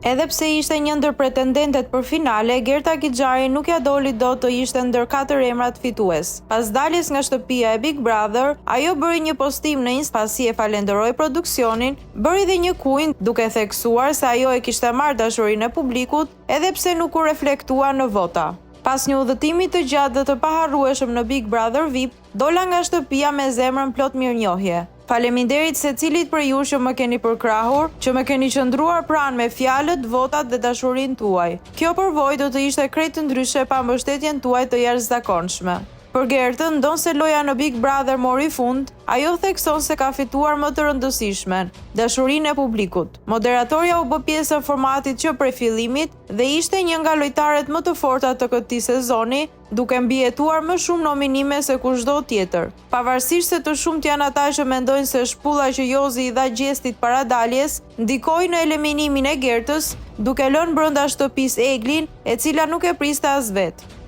Edhe pse ishte një ndër pretendentet për finale, Gerta Kixhari nuk ja doli dot të ishte ndër 4 emrat fitues. Pas daljes nga shtëpia e Big Brother, ajo bëri një postim në Insta pasi e falenderoi produksionin, bëri dhe një kujnd duke theksuar se ajo e kishte marrë dashurinë e publikut, edhe pse nuk u reflektua në vota. Pas një udhëtimi të gjatë dhe të paharrueshëm në Big Brother VIP, dola nga shtëpia me zemrën plot mirënjohje. Faleminderit secilit për ju që më keni përkrahur, që më keni qëndruar pranë me fjalët, votat dhe dashurinë tuaj. Kjo përvojë do të ishte krejt të ndryshe pa mbështetjen tuaj të jashtëzakonshme. Për Gertën, ndonse loja në Big Brother mori fund, ajo thekson se ka fituar më të rëndësishmen, dashurinë e publikut. Moderatorja u bë pjesë e formatit që prej fillimit dhe ishte një nga lojtarët më të forta të këtij sezoni, duke mbijetuar më shumë nominime se kushdo tjetër. Pavarësisht se të shumt janë ata që mendojnë se shpulla që Jozi i dha Gjestit para daljes ndikoi në eliminimin e Gertës, duke lënë brenda shtëpisë Eglin, e cila nuk e priste as vetë.